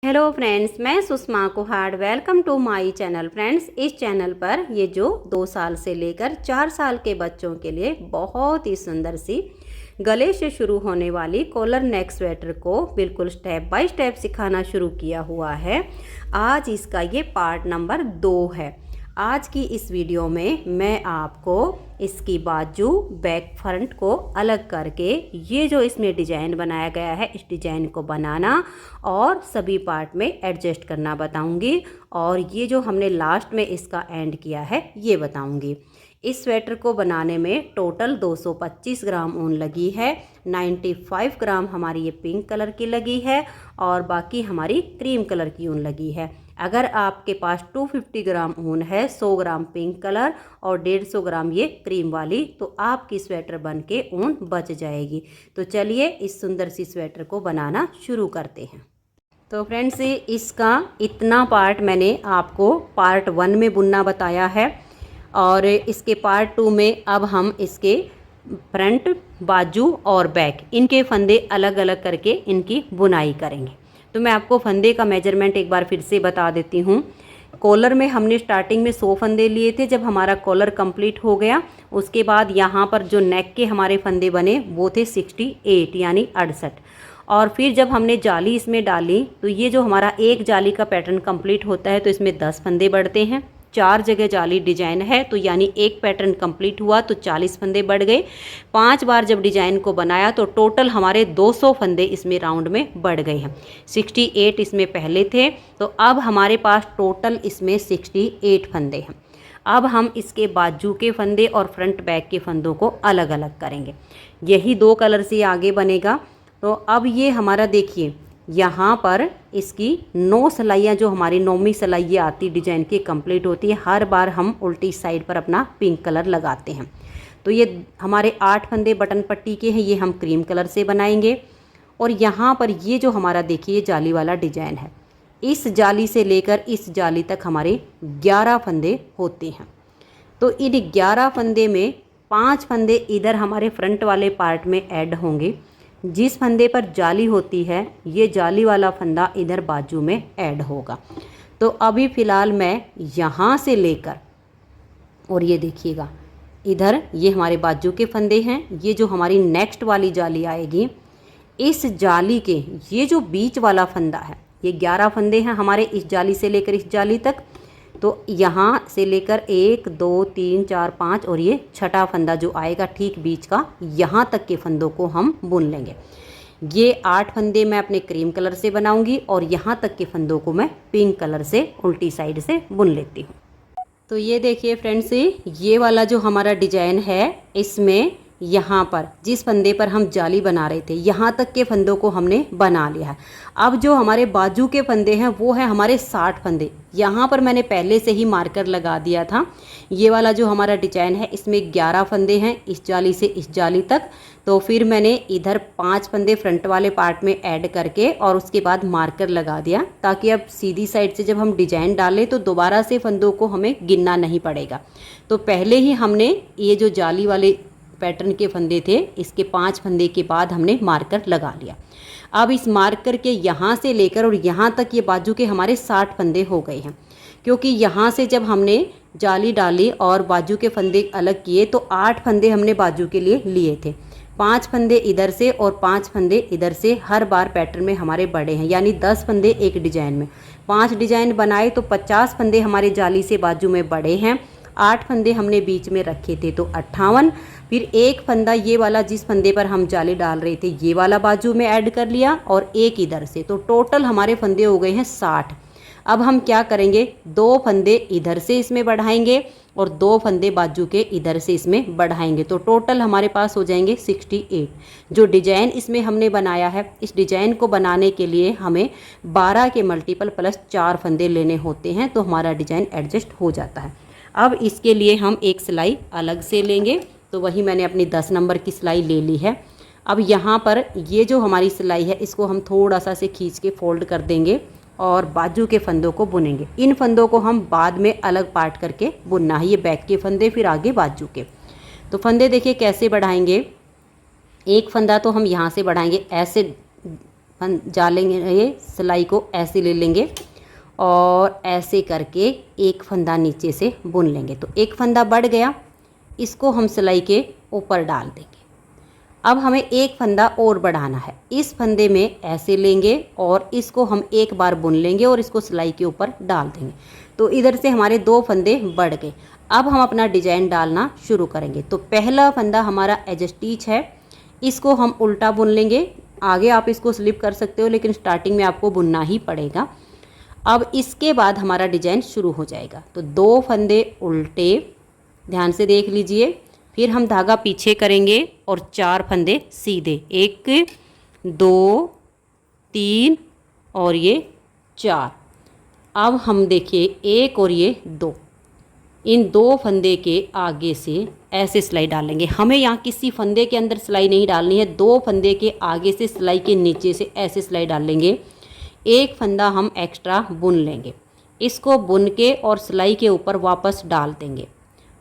Hello friends, मैं Sushma Kuhad. Welcome to my channel. Friends, इस channel पर ये जो 2 साल से लेकर 4 साल के बच्चों के लिए बहुत ही सुंदर सी गले से शुरू होने वाली कॉलर नेक स्वेटर को बिल्कुल स्टेप बाय स्टेप सिखाना शुरू किया हुआ है। आज इसका ये पार्ट नंबर 2 है। आज की इस वीडियो में मैं आपको इसकी बाजू बैक फ्रंट को अलग करके ये जो इसमें डिज़ाइन बनाया गया है, इस डिज़ाइन को बनाना और सभी पार्ट में एडजस्ट करना बताऊंगी। और ये जो हमने लास्ट में इसका एंड किया है ये बताऊंगी। इस स्वेटर को बनाने में टोटल 225 ग्राम ऊन लगी है। 95 ग्राम हमारी ये पिंक कलर की लगी है और बाकी हमारी क्रीम कलर की ऊन लगी है। अगर आपके पास 250 ग्राम ऊन है, 100 ग्राम पिंक कलर और 150 ग्राम ये क्रीम वाली, तो आपकी स्वेटर बन के ऊन बच जाएगी। तो चलिए इस सुंदर सी स्वेटर को बनाना शुरू करते हैं। तो फ्रेंड्स, इसका इतना पार्ट मैंने आपको पार्ट 1 में बुनना बताया है और इसके पार्ट 2 में अब हम इसके फ्रंट, बाजू और बैक इनके फंदे अलग अलग करके इनकी बुनाई करेंगे। तो मैं आपको फंदे का मेजरमेंट एक बार फिर से बता देती हूँ। कॉलर में हमने स्टार्टिंग में 100 फंदे लिए थे। जब हमारा कॉलर कंप्लीट हो गया उसके बाद यहाँ पर जो नेक के हमारे फंदे बने वो थे 68 यानी 68। और फिर जब हमने जाली इसमें डाली तो ये जो हमारा एक जाली का पैटर्न कंप्लीट होता है तो इसमें 10 फंदे बढ़ते हैं। 4 जगह जाली डिजाइन है तो यानी एक पैटर्न कंप्लीट हुआ तो 40 फंदे बढ़ गए। 5 बार जब डिजाइन को बनाया तो टोटल हमारे 200 फंदे इसमें राउंड में बढ़ गए हैं। 68 इसमें पहले थे तो अब हमारे पास टोटल इसमें 68 फंदे हैं। अब हम इसके बाजू के फंदे और फ्रंट बैक के फंदों को अलग अलग करेंगे। यही 2 कलर से आगे बनेगा। तो अब ये हमारा देखिए, यहाँ पर इसकी 9 सिलाइयाँ जो हमारी 9वीं सिलाई आती डिजाइन की कंप्लीट होती है। हर बार हम उल्टी साइड पर अपना पिंक कलर लगाते हैं। तो ये हमारे 8 फंदे बटन पट्टी के हैं, ये हम क्रीम कलर से बनाएंगे। और यहाँ पर ये जो हमारा देखिए जाली वाला डिजाइन है, इस जाली से लेकर इस जाली तक हमारे 11 फंदे होते हैं। तो इन 11 फंदे में 5 फंदे इधर हमारे फ्रंट वाले पार्ट में ऐड होंगे। जिस फंदे पर जाली होती है ये जाली वाला फंदा इधर बाजू में ऐड होगा। तो अभी फ़िलहाल मैं यहाँ से लेकर और ये देखिएगा इधर ये हमारे बाजू के फंदे हैं। ये जो हमारी नेक्स्ट वाली जाली आएगी, इस जाली के ये जो बीच वाला फंदा है, ये 11 फंदे हैं हमारे इस जाली से लेकर इस जाली तक। तो यहाँ से लेकर 1 2 3 4 5 और ये छठा फंदा जो आएगा ठीक बीच का, यहाँ तक के फंदों को हम बुन लेंगे। ये 8 फंदे मैं अपने क्रीम कलर से बनाऊंगी और यहाँ तक के फंदों को मैं पिंक कलर से उल्टी साइड से बुन लेती हूँ। तो ये देखिए फ्रेंड्स, ये वाला जो हमारा डिजाइन है इसमें यहाँ पर जिस फंदे पर हम जाली बना रहे थे यहाँ तक के फंदों को हमने बना लिया है। अब जो हमारे बाजू के फंदे हैं वो है हमारे 60 फंदे। यहाँ पर मैंने पहले से ही मार्कर लगा दिया था। ये वाला जो हमारा डिजाइन है इसमें 11 फंदे हैं इस जाली से इस जाली तक। तो फिर मैंने इधर 5 फंदे फ्रंट वाले पार्ट में ऐड करके और उसके बाद मार्कर लगा दिया, ताकि अब सीधी साइड से जब हम डिजाइन डालें तो दोबारा से फंदों को हमें गिनना नहीं पड़ेगा। तो पहले ही हमने ये जो जाली वाले पैटर्न के फंदे थे इसके 5 फंदे के बाद हमने मार्कर लगा लिया। अब इस मार्कर के यहाँ से लेकर और यहाँ तक ये बाजू के हमारे 60 फंदे हो गए हैं। क्योंकि यहाँ से जब हमने जाली डाली और बाजू के फंदे अलग किए तो 8 फंदे हमने बाजू के लिए लिए थे। 5 फंदे इधर से और 5 फंदे इधर से हर बार पैटर्न में हमारे बड़े हैं, यानी 10 फंदे एक डिजाइन में। 5 डिजाइन बनाए तो 50 फंदे हमारे जाली से बाजू में बड़े हैं। 8 फंदे हमने बीच में रखे थे तो 58। फिर एक फंदा ये वाला जिस फंदे पर हम जाली डाल रहे थे ये वाला बाजू में ऐड कर लिया और एक इधर से, तो टोटल हमारे फंदे हो गए हैं 60। अब हम क्या करेंगे, 2 फंदे इधर से इसमें बढ़ाएंगे और 2 फंदे बाजू के इधर से इसमें बढ़ाएंगे। तो टोटल हमारे पास हो जाएंगे 68। जो डिजाइन इसमें हमने बनाया है, इस डिजाइन को बनाने के लिए हमें 12 के मल्टीपल प्लस 4 फंदे लेने होते हैं, तो हमारा डिजाइन एडजस्ट हो जाता है। अब इसके लिए हम एक सिलाई अलग से लेंगे। तो वही मैंने अपनी 10 नंबर की सिलाई ले ली है। अब यहाँ पर ये जो हमारी सिलाई है इसको हम थोड़ा सा से खींच के फोल्ड कर देंगे और बाजू के फंदों को बुनेंगे। इन फंदों को हम बाद में अलग पार्ट करके बुनना है, ये बैक के फंदे फिर आगे बाजू के। तो फंदे देखिए कैसे बढ़ाएंगे। एक फंदा तो हम यहाँ से बढ़ाएंगे, ऐसे जालेंगे, ये सिलाई को ऐसे ले लेंगे और ऐसे करके एक फंदा नीचे से बुन लेंगे। तो एक फंदा बढ़ गया, इसको हम सिलाई के ऊपर डाल देंगे। अब हमें एक फंदा और बढ़ाना है, इस फंदे में ऐसे लेंगे और इसको हम एक बार बुन लेंगे और इसको सिलाई के ऊपर डाल देंगे। तो इधर से हमारे 2 फंदे बढ़ गए। अब हम अपना डिजाइन डालना शुरू करेंगे। तो पहला फंदा हमारा एज स्टिच है, इसको हम उल्टा बुन लेंगे। आगे आप इसको स्लिप कर सकते हो, लेकिन स्टार्टिंग में आपको बुनना ही पड़ेगा। अब इसके बाद हमारा डिजाइन शुरू हो जाएगा। तो 2 फंदे उल्टे, ध्यान से देख लीजिए। फिर हम धागा पीछे करेंगे और 4 फंदे सीधे, 1 2 3 और ये 4। अब हम देखिए 1 और ये 2, इन 2 फंदे के आगे से ऐसे सिलाई डालेंगे। हमें यहाँ किसी फंदे के अंदर सिलाई नहीं डालनी है, 2 फंदे के आगे से सिलाई के नीचे से ऐसे सिलाई डालेंगे। एक फंदा हम एक्स्ट्रा बुन लेंगे, इसको बुन के और सिलाई के ऊपर वापस डाल देंगे।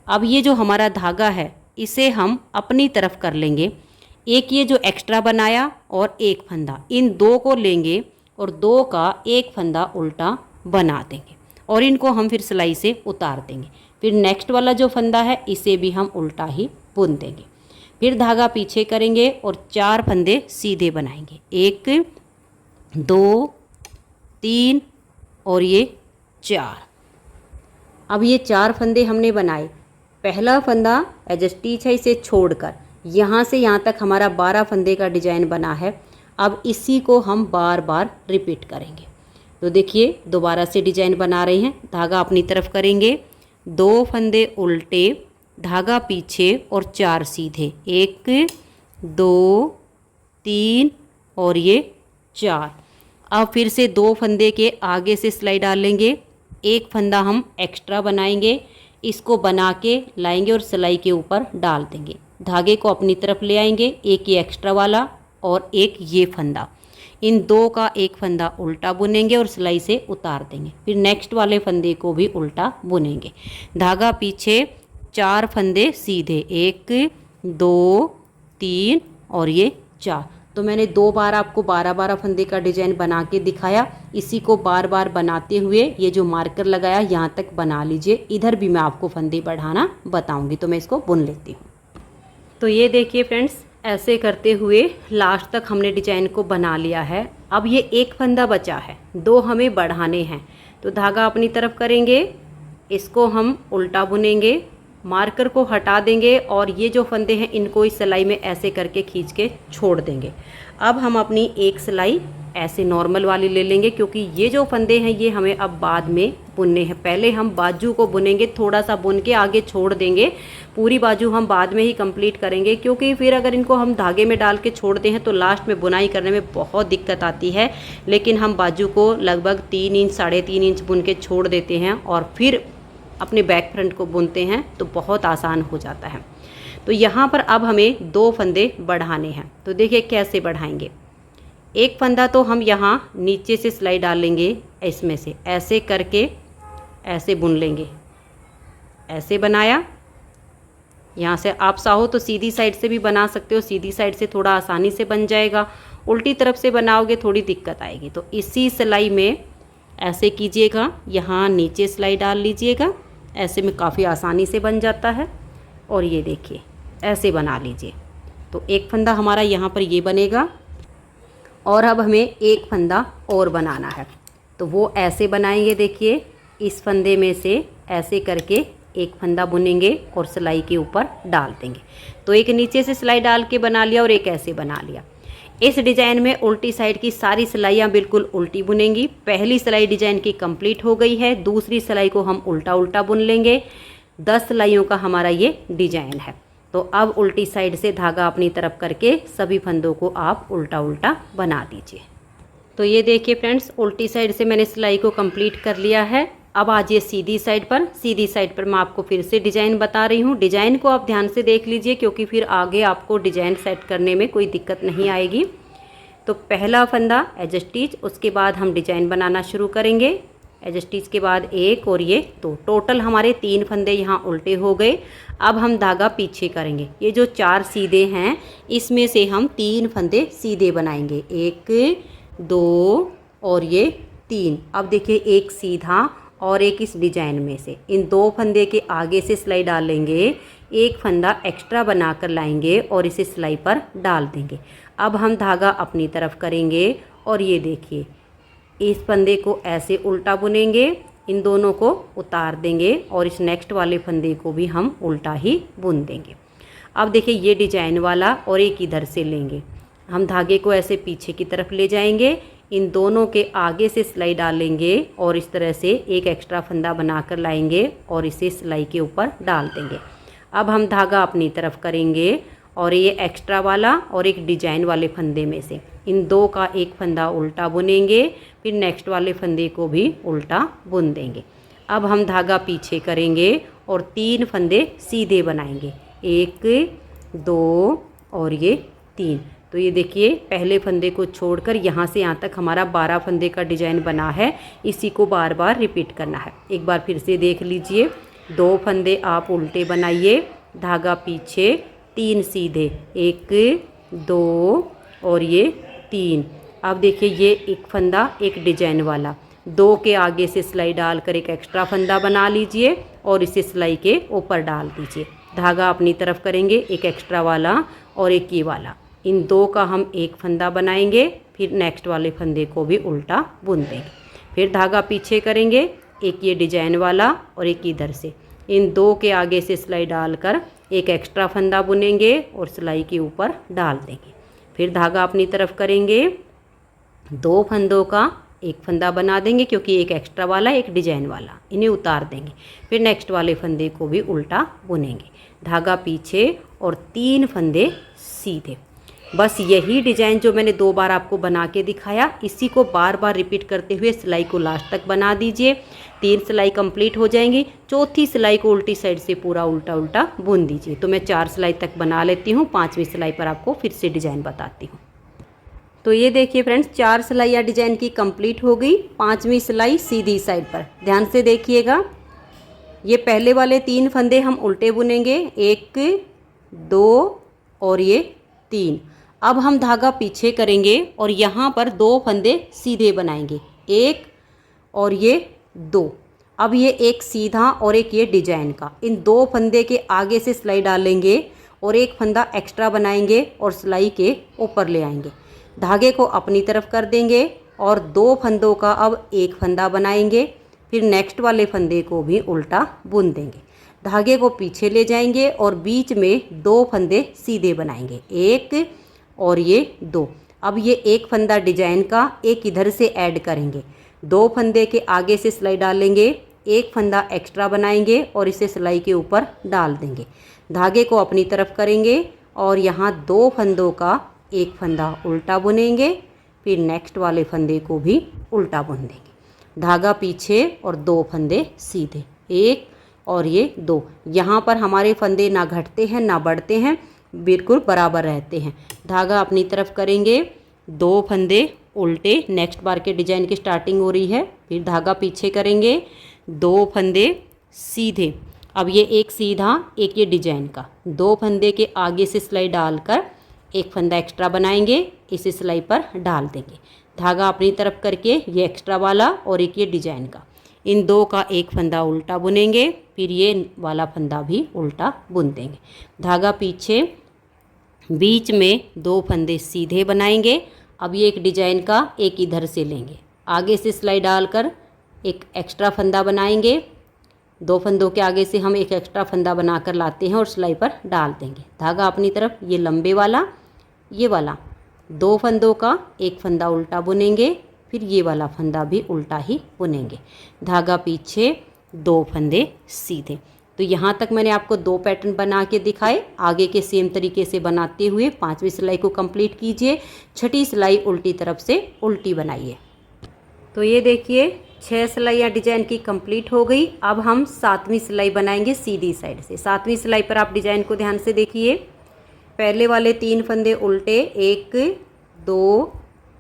अब ये जो हमारा धागा है इसे हम अपनी तरफ कर लेंगे। एक ये जो एक्स्ट्रा बनाया और एक फंदा, इन 2 को लेंगे और 2 का एक फंदा उल्टा बना देंगे और इनको हम फिर सिलाई से उतार देंगे। फिर नेक्स्ट वाला जो फंदा है इसे भी हम उल्टा ही बुन देंगे। फिर धागा पीछे करेंगे और 4 फंदे सीधे बनाएंगे, 1 2 3 और ये 4। अब ये 4 फंदे हमने बनाए। पहला फंदा एज स्टिच है, इसे छोड़कर यहाँ से यहाँ तक हमारा 12 फंदे का डिजाइन बना है। अब इसी को हम बार बार रिपीट करेंगे। तो देखिए दोबारा से डिजाइन बना रहे हैं। धागा अपनी तरफ करेंगे, 2 फंदे उल्टे, धागा पीछे और 4 सीधे, 1 2 3 और ये 4। अब फिर से 2 फंदे के आगे से सिलाई डालेंगे, एक फंदा हम एक्स्ट्रा बनाएंगे, इसको बना के लाएंगे और सिलाई के ऊपर डाल देंगे। धागे को अपनी तरफ ले आएंगे, एक ये एक्स्ट्रा वाला और एक ये फंदा, इन 2 का एक फंदा उल्टा बुनेंगे और सिलाई से उतार देंगे। फिर नेक्स्ट वाले फंदे को भी उल्टा बुनेंगे। धागा पीछे, 4 फंदे सीधे, 1 2 3 और ये 4। तो मैंने 2 बार आपको 12-12 फंदे का डिजाइन बना के दिखाया। इसी को बार बार बनाते हुए ये जो मार्कर लगाया यहाँ तक बना लीजिए। इधर भी मैं आपको फंदे बढ़ाना बताऊंगी, तो मैं इसको बुन लेती हूँ। तो ये देखिए फ्रेंड्स, ऐसे करते हुए लास्ट तक हमने डिजाइन को बना लिया है। अब ये एक फंदा बचा है, 2 हमें बढ़ाने हैं। तो धागा अपनी तरफ करेंगे, इसको हम उल्टा बुनेंगे, मार्कर को हटा देंगे और ये जो फंदे हैं इनको इस सिलाई में ऐसे करके खींच के छोड़ देंगे। अब हम अपनी एक सिलाई ऐसे नॉर्मल वाली ले लेंगे, क्योंकि ये जो फंदे हैं ये हमें अब बाद में बुनने हैं। पहले हम बाजू को बुनेंगे, थोड़ा सा बुन के आगे छोड़ देंगे। पूरी बाजू हम बाद में ही कंप्लीट करेंगे, क्योंकि फिर अगर इनको हम धागे में डाल के छोड़ते हैं तो लास्ट में बुनाई करने में बहुत दिक्कत आती है। लेकिन हम बाजू को लगभग 3 इंच 3.5 इंच बुन के छोड़ देते हैं और फिर अपने बैक फ्रंट को बुनते हैं तो बहुत आसान हो जाता है। तो यहाँ पर अब हमें 2 फंदे बढ़ाने हैं। तो देखिए कैसे बढ़ाएंगे। एक फंदा तो हम यहाँ नीचे से सिलाई डालेंगे, इसमें से ऐसे करके ऐसे बुन लेंगे। ऐसे बनाया, यहाँ से आप चाहो तो सीधी साइड से भी बना सकते हो, सीधी साइड से थोड़ा आसानी से बन जाएगा। उल्टी तरफ से बनाओगे थोड़ी दिक्कत आएगी। तो इसी सिलाई में ऐसे कीजिएगा, यहाँ नीचे सिलाई डाल लीजिएगा, ऐसे में काफ़ी आसानी से बन जाता है। और ये देखिए ऐसे बना लीजिए। तो एक फंदा हमारा यहाँ पर ये बनेगा और अब हमें एक फंदा और बनाना है। तो वो ऐसे बनाएंगे, देखिए इस फंदे में से ऐसे करके एक फंदा बुनेंगे और सिलाई के ऊपर डाल देंगे। तो एक नीचे से सिलाई डाल के बना लिया और एक ऐसे बना लिया। इस डिज़ाइन में उल्टी साइड की सारी सिलाइयाँ बिल्कुल उल्टी बुनेंगी। पहली सिलाई डिज़ाइन की कंप्लीट हो गई है, दूसरी सिलाई को हम उल्टा उल्टा बुन लेंगे। 10 सिलाइयों का हमारा ये डिज़ाइन है। तो अब उल्टी साइड से धागा अपनी तरफ करके सभी फंदों को आप उल्टा उल्टा बना दीजिए। तो ये देखिए फ्रेंड्स, उल्टी साइड से मैंने सिलाई को कंप्लीट कर लिया है। अब आ जाइए सीधी साइड पर। सीधी साइड पर मैं आपको फिर से डिज़ाइन बता रही हूँ। डिज़ाइन को आप ध्यान से देख लीजिए, क्योंकि फिर आगे आपको डिज़ाइन सेट करने में कोई दिक्कत नहीं आएगी। तो पहला फंदा एज स्टिच, उसके बाद हम डिज़ाइन बनाना शुरू करेंगे। एज स्टिच के बाद एक और ये तो टोटल हमारे 3 फंदे यहाँ उल्टे हो गए। अब हम धागा पीछे करेंगे। ये जो 4 सीधे हैं इसमें से हम 3 फंदे सीधे बनाएंगे, 1 2 और ये 3। अब देखिए एक सीधा और एक इस डिजाइन में से, इन 2 फंदे के आगे से सिलाई डालेंगे, एक फंदा एक्स्ट्रा बनाकर लाएंगे और इसे सिलाई पर डाल देंगे। अब हम धागा अपनी तरफ करेंगे और ये देखिए इस फंदे को ऐसे उल्टा बुनेंगे, इन दोनों को उतार देंगे और इस नेक्स्ट वाले फंदे को भी हम उल्टा ही बुन देंगे। अब देखिए ये डिजाइन वाला और एक इधर से लेंगे, हम धागे को ऐसे पीछे की तरफ ले जाएंगे, इन दोनों के आगे से सिलाई डालेंगे और इस तरह से एक एक्स्ट्रा फंदा बनाकर लाएंगे और इसे सिलाई के ऊपर डाल देंगे। अब हम धागा अपनी तरफ करेंगे और ये एक्स्ट्रा वाला और एक डिजाइन वाले फंदे में से इन 2 का एक फंदा उल्टा बुनेंगे, फिर नेक्स्ट वाले फंदे को भी उल्टा बुन देंगे। अब हम धागा पीछे करेंगे और 3 फंदे सीधे बनाएंगे, 1 2 और ये 3। तो ये देखिए पहले फंदे को छोड़कर यहाँ से यहाँ तक हमारा 12 फंदे का डिजाइन बना है। इसी को बार बार रिपीट करना है। एक बार फिर से देख लीजिए, 2 फंदे आप उल्टे बनाइए, धागा पीछे, 3 सीधे, 1 2 और ये 3। अब देखिए ये एक फंदा एक डिजाइन वाला, 2 के आगे से सिलाई डालकर एक एक्स्ट्रा फंदा बना लीजिए और इसे सिलाई के ऊपर डाल दीजिए। धागा अपनी तरफ करेंगे, एक एक्स्ट्रा वाला और एक ये वाला, इन 2 का हम एक फंदा बनाएंगे, फिर नेक्स्ट वाले फंदे को भी उल्टा बुन देंगे। फिर धागा पीछे करेंगे, एक ये डिजाइन वाला और एक इधर से, इन 2 के आगे से सिलाई डालकर एक एक्स्ट्रा फंदा बुनेंगे और सिलाई के ऊपर डाल देंगे। फिर धागा अपनी तरफ करेंगे, 2 फंदों का एक फंदा बना देंगे क्योंकि एक एक्स्ट्रा वाला एक डिजाइन वाला, इन्हें उतार देंगे। फिर नेक्स्ट वाले फंदे को भी उल्टा बुनेंगे, धागा पीछे और 3 फंदे सीधे। बस यही डिजाइन जो मैंने 2 बार आपको बना के दिखाया, इसी को बार बार रिपीट करते हुए सिलाई को लास्ट तक बना दीजिए। 3 सिलाई कंप्लीट हो जाएंगी, चौथी सिलाई को उल्टी साइड से पूरा उल्टा उल्टा बुन दीजिए। तो मैं 4 सिलाई तक बना लेती हूँ, 5वीं सिलाई पर आपको फिर से डिजाइन बताती हूँ। तो ये देखिए फ्रेंड्स, 4 सिलाइयाँ डिजाइन की कंप्लीट हो गई, 5वीं सिलाई सीधी साइड पर। ध्यान से देखिएगा, ये पहले वाले 3 फंदे हम उल्टे बुनेंगे, 1 2 और ये 3। अब हम धागा पीछे करेंगे और यहाँ पर 2 फंदे सीधे बनाएंगे, 1 और ये 2। अब ये एक सीधा और एक ये डिजाइन का, इन 2 फंदे के आगे से सिलाई डालेंगे और एक फंदा एक्स्ट्रा बनाएंगे और सिलाई के ऊपर ले आएंगे। धागे को अपनी तरफ कर देंगे और 2 फंदों का अब एक फंदा बनाएंगे, फिर नेक्स्ट वाले फंदे को भी उल्टा बुन देंगे। धागे को पीछे ले जाएंगे और बीच में 2 फंदे सीधे बनाएंगे, 1 और ये 2। अब ये एक फंदा डिजाइन का एक इधर से ऐड करेंगे, 2 फंदे के आगे से सिलाई डालेंगे, एक फंदा एक्स्ट्रा बनाएंगे और इसे सिलाई के ऊपर डाल देंगे। धागे को अपनी तरफ करेंगे और यहाँ 2 फंदों का एक फंदा उल्टा बुनेंगे, फिर नेक्स्ट वाले फंदे को भी उल्टा बुन देंगे। धागा पीछे और 2 फंदे सीधे, 1 और ये 2। यहाँ पर हमारे फंदे ना घटते हैं ना बढ़ते हैं, बिल्कुल बराबर रहते हैं। धागा अपनी तरफ करेंगे, 2 फंदे उल्टे, नेक्स्ट बार के डिजाइन की स्टार्टिंग हो रही है, फिर धागा पीछे करेंगे, 2 फंदे सीधे। अब ये एक सीधा एक ये डिजाइन का, 2 फंदे के आगे से सिलाई डालकर एक फंदा एक्स्ट्रा बनाएंगे, इसे सिलाई पर डाल देंगे। धागा अपनी तरफ करके ये एक्स्ट्रा वाला और एक ये डिजाइन का, इन 2 का एक फंदा उल्टा बुनेंगे, फिर ये वाला फंदा भी उल्टा बुन देंगे। धागा पीछे, बीच में 2 फंदे सीधे बनाएंगे। अब ये एक डिजाइन का एक इधर से लेंगे, आगे से सिलाई डालकर एक एक्स्ट्रा फंदा बनाएंगे, 2 फंदों के आगे से हम एक एक्स्ट्रा फंदा बनाकर लाते हैं और सिलाई पर डाल देंगे। धागा अपनी तरफ, ये लंबे वाला ये वाला, 2 फंदों का एक फंदा उल्टा बुनेंगे, फिर ये वाला फंदा भी उल्टा ही बुनेंगे। धागा पीछे, 2 फंदे सीधे। तो यहाँ तक मैंने आपको 2 पैटर्न बना के दिखाए। आगे के सेम तरीके से बनाते हुए 5वीं सिलाई को कंप्लीट कीजिए। 6ठी सिलाई उल्टी तरफ से उल्टी बनाइए। तो ये देखिए 6 सिलाइयाँ डिजाइन की कंप्लीट हो गई। अब हम 7वीं सिलाई बनाएंगे सीधी साइड से। 7वीं सिलाई पर आप डिजाइन को ध्यान से देखिए। पहले वाले 3 फंदे उल्टे, 1 2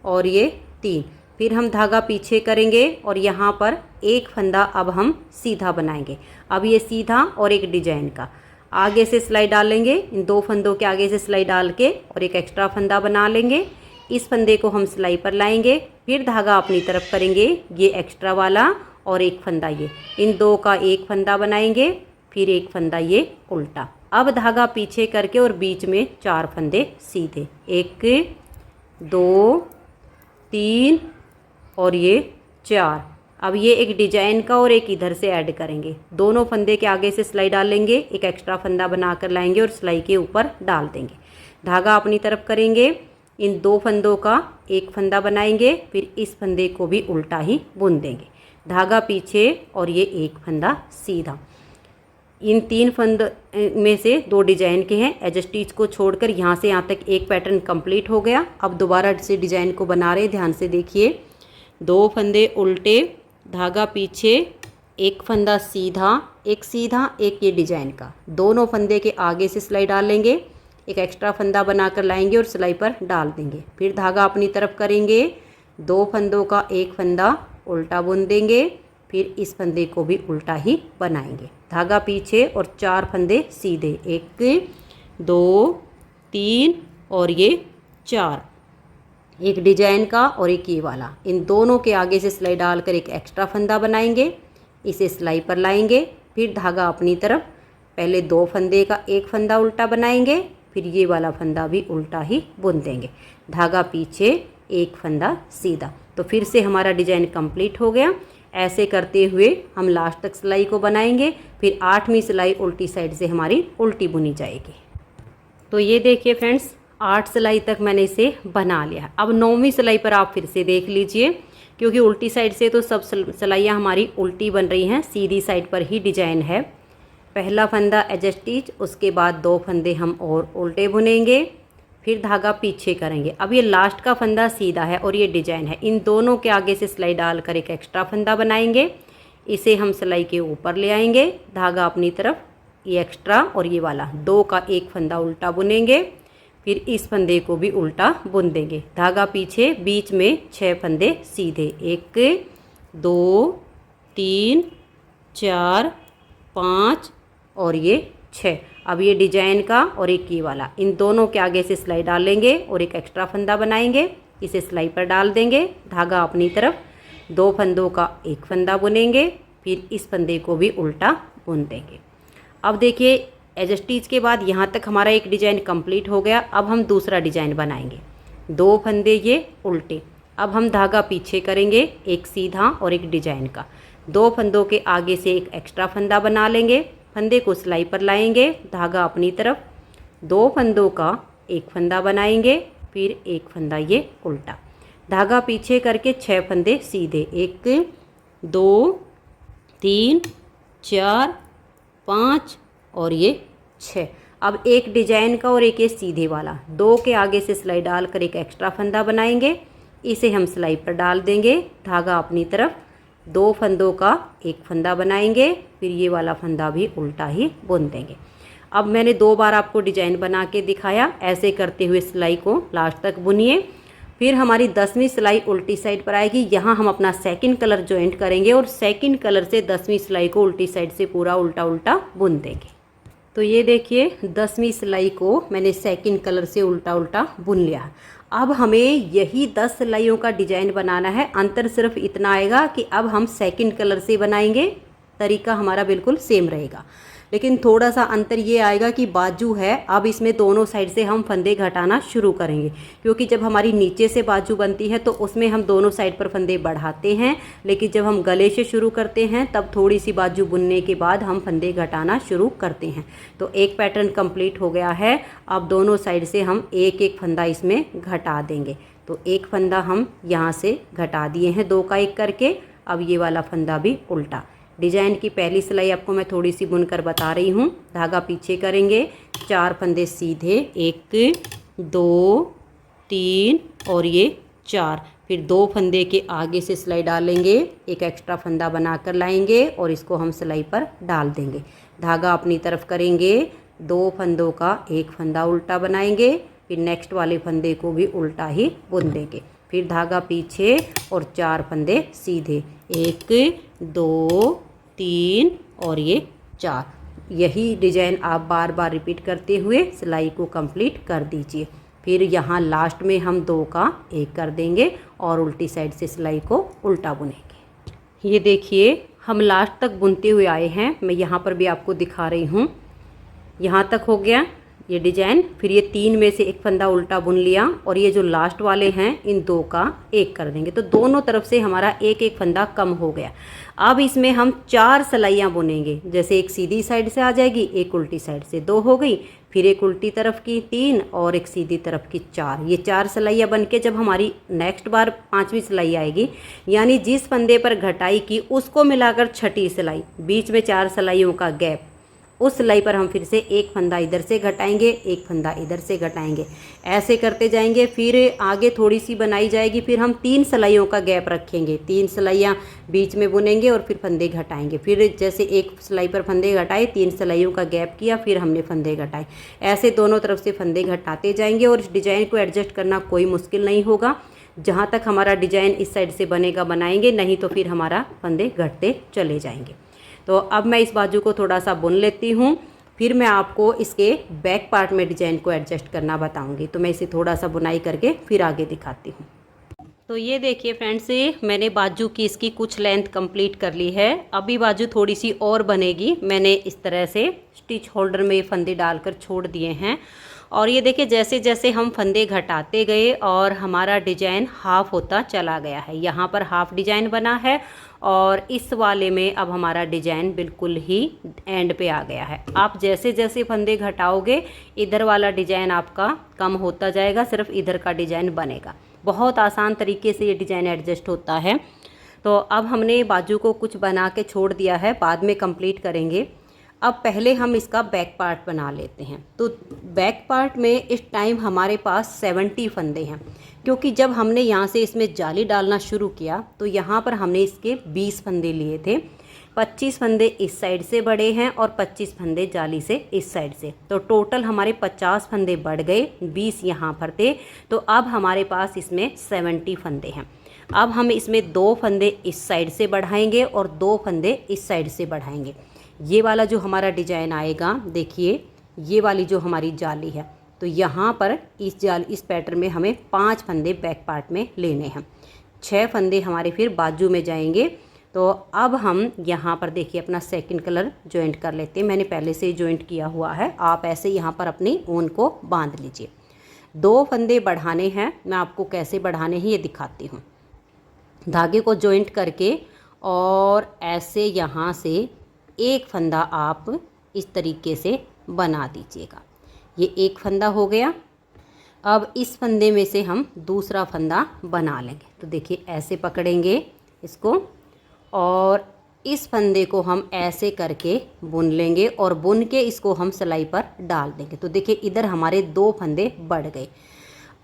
और ये 3। फिर हम धागा पीछे करेंगे और यहाँ पर एक फंदा अब हम सीधा बनाएंगे। अब ये सीधा और एक डिजाइन का, आगे से सिलाई डालेंगे, इन 2 फंदों के आगे से सिलाई डाल के और एक एक्स्ट्रा फंदा बना लेंगे। इस फंदे को हम सिलाई पर लाएंगे, फिर धागा अपनी तरफ करेंगे, ये एक्स्ट्रा वाला और एक फंदा ये, इन दो का एक फंदा बनाएंगे, फिर एक फंदा ये उल्टा। अब धागा पीछे करके और बीच में 4 फंदे सीधे, 1 2 3 और ये 4। अब ये एक डिजाइन का और एक इधर से ऐड करेंगे, दोनों फंदे के आगे से सिलाई डालेंगे, एक एक्स्ट्रा फंदा बनाकर लाएंगे और सिलाई के ऊपर डाल देंगे। धागा अपनी तरफ करेंगे, इन 2 फंदों का एक फंदा बनाएंगे, फिर इस फंदे को भी उल्टा ही बुन देंगे। धागा पीछे और ये एक फंदा सीधा। इन 3 फंद में से 2 डिजाइन के हैं। एज स्टिच को छोड़कर यहाँ से यहाँ तक एक पैटर्न कंप्लीट हो गया। अब दोबारा से डिजाइन को बना रहे, ध्यान से देखिए। 2 फंदे उल्टे, धागा पीछे, एक फंदा सीधा, एक ये डिजाइन का। दोनों फंदे के आगे से सिलाई डाल लेंगे, एक एक्स्ट्रा फंदा बनाकर लाएंगे और सिलाई पर डाल देंगे। फिर धागा अपनी तरफ करेंगे, 2 फंदों का एक फंदा उल्टा बुन देंगे, फिर इस फंदे को भी उल्टा ही बनाएंगे। धागा पीछे और 4 फंदे सीधे, 1 2 3 और ये 4, एक डिजाइन का और एक ये वाला। इन दोनों के आगे से सिलाई डालकर एक एक्स्ट्रा फंदा बनाएंगे, इसे सिलाई पर लाएंगे, फिर धागा अपनी तरफ, पहले 2 फंदे का एक फंदा उल्टा बनाएंगे, फिर ये वाला फंदा भी उल्टा ही बुन देंगे। धागा पीछे, एक फंदा सीधा। तो फिर से हमारा डिजाइन कंप्लीट हो गया। ऐसे करते हुए हम लास्ट तक सिलाई को बनाएंगे, फिर 8वीं सिलाई उल्टी साइड से हमारी उल्टी बुनी जाएगी। तो ये देखिए फ्रेंड्स, 8 सिलाई तक मैंने इसे बना लिया। अब 9वीं सिलाई पर आप फिर से देख लीजिए, क्योंकि उल्टी साइड से तो सब सिलाइयाँ हमारी उल्टी बन रही हैं, सीधी साइड पर ही डिजाइन है। पहला फंदा एज स्टिच, उसके बाद 2 फंदे हम और उल्टे बुनेंगे, फिर धागा पीछे करेंगे। अब ये लास्ट का फंदा सीधा है और ये डिजाइन है, इन दोनों के आगे से सिलाई डालकर एक एक्स्ट्रा फंदा बनाएंगे, इसे हम सिलाई के ऊपर ले आएंगे। धागा अपनी तरफ, ये एक्स्ट्रा और ये वाला, 2 का एक फंदा उल्टा बुनेंगे, फिर इस फंदे को भी उल्टा बुन देंगे। धागा पीछे, बीच में 6 फंदे सीधे, 1 2 3 4 5 और ये 6। अब ये डिजाइन का और एक ये वाला, इन दोनों के आगे से सिलाई डालेंगे और एक एक्स्ट्रा फंदा बनाएंगे, इसे सिलाई पर डाल देंगे। धागा अपनी तरफ, 2 फंदों का एक फंदा बुनेंगे, फिर इस फंदे को भी उल्टा बुन देंगे। अब देखिए, एज स्टिच के बाद यहाँ तक हमारा एक डिजाइन कंप्लीट हो गया। अब हम दूसरा डिजाइन बनाएंगे, 2 फंदे ये उल्टे। अब हम धागा पीछे करेंगे, एक सीधा और एक डिजाइन का। 2 फंदों के आगे से एक एक्स्ट्रा फंदा बना लेंगे, फंदे को सिलाई पर लाएंगे। धागा अपनी तरफ, 2 फंदों का एक फंदा बनाएंगे, फिर एक फंदा ये उल्टा। धागा पीछे करके 6 फंदे सीधे, 1 2 3 4 5 और ये 6। अब एक डिजाइन का और एक ये सीधे वाला, 2 के आगे से सिलाई डालकर एक एक्स्ट्रा फंदा बनाएंगे, इसे हम सिलाई पर डाल देंगे। धागा अपनी तरफ, 2 फंदों का एक फंदा बनाएंगे, फिर ये वाला फंदा भी उल्टा ही बुन देंगे। अब मैंने 2 बार आपको डिजाइन बना के दिखाया, ऐसे करते हुए सिलाई को लास्ट तक बुनिए। फिर हमारी 10वीं सिलाई उल्टी साइड पर आएगी, यहाँ हम अपना सेकंड कलर ज्वाइंट करेंगे और सेकंड कलर से 10वीं सिलाई को उल्टी साइड से पूरा उल्टा उल्टा बुन देंगे। तो ये देखिए, 10वीं सिलाई को मैंने सेकंड कलर से उल्टा उल्टा बुन लिया। अब हमें यही 10 सिलाइयों का डिजाइन बनाना है। अंतर सिर्फ इतना आएगा कि अब हम सेकंड कलर से बनाएंगे, तरीका हमारा बिल्कुल सेम रहेगा, लेकिन थोड़ा सा अंतर ये आएगा कि बाजू है, अब इसमें दोनों साइड से हम फंदे घटाना शुरू करेंगे, क्योंकि जब हमारी नीचे से बाजू बनती है तो उसमें हम दोनों साइड पर फंदे बढ़ाते हैं, लेकिन जब हम गले से शुरू करते हैं तब थोड़ी सी बाजू बुनने के बाद हम फंदे घटाना शुरू करते हैं। तो एक पैटर्न कंप्लीट हो गया है। अब दोनों साइड से हम एक एक फंदा इसमें घटा देंगे। तो एक फंदा हम यहाँ से घटा दिए हैं, 2 का एक करके। अब ये वाला फंदा भी उल्टा। डिजाइन की पहली सिलाई आपको मैं थोड़ी सी बुनकर बता रही हूँ। धागा पीछे करेंगे, 4 फंदे सीधे, 1 2 3 और ये 4। फिर 2 फंदे के आगे से सिलाई डालेंगे, एक एक्स्ट्रा फंदा बनाकर लाएंगे और इसको हम सिलाई पर डाल देंगे। धागा अपनी तरफ करेंगे, 2 फंदों का एक फंदा उल्टा बनाएंगे, फिर नेक्स्ट वाले फंदे को भी उल्टा ही बुन देंगे। फिर धागा पीछे और 4 फंदे सीधे, 1 2 3 और ये 4। यही डिजाइन आप बार बार रिपीट करते हुए सिलाई को कंप्लीट कर दीजिए। फिर यहाँ लास्ट में हम 2 का 1 कर देंगे और उल्टी साइड से सिलाई को उल्टा बुनेंगे। ये देखिए हम लास्ट तक बुनते हुए आए हैं, मैं यहाँ पर भी आपको दिखा रही हूँ। यहाँ तक हो गया ये डिजाइन। फिर ये 3 में से एक फंदा उल्टा बुन लिया और ये जो लास्ट वाले हैं इन 2 का 1 कर देंगे, तो दोनों तरफ से हमारा एक एक फंदा कम हो गया। अब इसमें हम 4 सिलाइयाँ बुनेंगे, जैसे एक सीधी साइड से आ जाएगी, एक उल्टी साइड से 2 हो गई, फिर एक उल्टी तरफ की 3 और एक सीधी तरफ की 4। ये 4 सिलाइयाँ बन के जब हमारी नेक्स्ट बार 5वीं सिलाई आएगी, यानी जिस फंदे पर घटाई की उसको मिलाकर 6ठी सिलाई, बीच में 4 सिलाइयों का गैप, उस सिलाई पर हम फिर से एक फंदा इधर से घटाएंगे, एक फंदा इधर से घटाएंगे, ऐसे करते जाएंगे। फिर आगे थोड़ी सी बनाई जाएगी, फिर हम 3 सिलाइयों का गैप रखेंगे, 3 सिलाइयाँ बीच में बुनेंगे और फिर फंदे घटाएंगे। फिर जैसे एक सिलाई पर फंदे घटाए, 3 सिलाइयों का गैप किया, फिर हमने फंदे घटाए, ऐसे दोनों तरफ से फंदे घटाते जाएंगे। और इस डिज़ाइन को एडजस्ट करना कोई मुश्किल नहीं होगा। जहाँ तक हमारा डिज़ाइन इस साइड से बनेगा बनाएंगे, नहीं तो फिर हमारा फंदे घटते चले जाएंगे। तो अब मैं इस बाजू को थोड़ा सा बुन लेती हूँ, फिर मैं आपको इसके बैक पार्ट में डिज़ाइन को एडजस्ट करना बताऊँगी। तो मैं इसे थोड़ा सा बुनाई करके फिर आगे दिखाती हूँ। तो ये देखिए फ्रेंड्स, मैंने बाजू की इसकी कुछ लेंथ कंप्लीट कर ली है। अभी बाजू थोड़ी सी और बनेगी। मैंने इस तरह से स्टिच होल्डर में फंदे डालकर छोड़ दिए हैं। और ये देखिए जैसे जैसे हम फंदे घटाते गए और हमारा डिजाइन हाफ होता चला गया है। यहाँ पर हाफ डिजाइन बना है और इस वाले में अब हमारा डिजाइन बिल्कुल ही एंड पे आ गया है। आप जैसे जैसे फंदे घटाओगे इधर वाला डिजाइन आपका कम होता जाएगा, सिर्फ इधर का डिजाइन बनेगा। बहुत आसान तरीके से ये डिजाइन एडजस्ट होता है। तो अब हमने बाजू को कुछ बना के छोड़ दिया है, बाद में कंप्लीट करेंगे। अब पहले हम इसका बैक पार्ट बना लेते हैं। तो बैक पार्ट में इस टाइम हमारे पास 70 फंदे हैं, क्योंकि जब हमने यहाँ से इसमें जाली डालना शुरू किया तो यहाँ पर हमने इसके 20 फंदे लिए थे। 25 फंदे इस साइड से बढ़े हैं और 25 फंदे जाली से इस साइड से, तो टोटल हमारे 50 फंदे बढ़ गए, 20 यहाँ पर थे। तो अब हमारे पास इसमें 70 फंदे हैं। अब हम इसमें 2 फंदे इस साइड से बढ़ाएंगे और 2 फंदे इस साइड से बढ़ाएंगे। ये वाला जो हमारा डिजाइन आएगा, देखिए ये वाली जो हमारी जाली है, तो यहाँ पर इस पैटर्न में हमें 5 फंदे बैक पार्ट में लेने हैं, 6 फंदे हमारे फिर बाजू में जाएंगे। तो अब हम यहाँ पर देखिए अपना सेकंड कलर जॉइंट कर लेते हैं। मैंने पहले से जॉइंट किया हुआ है, आप ऐसे यहाँ पर अपनी ऊन को बांध लीजिए। 2 फंदे बढ़ाने हैं, मैं आपको कैसे बढ़ाने हैं ये दिखाती हूँ। धागे को जॉइंट करके और ऐसे यहाँ से एक फंदा आप इस तरीके से बना दीजिएगा। ये एक फंदा हो गया। अब इस फंदे में से हम दूसरा फंदा बना लेंगे। तो देखिए ऐसे पकड़ेंगे इसको और इस फंदे को हम ऐसे करके बुन लेंगे और बुन के इसको हम सिलाई पर डाल देंगे। तो देखिए इधर हमारे 2 फंदे बढ़ गए।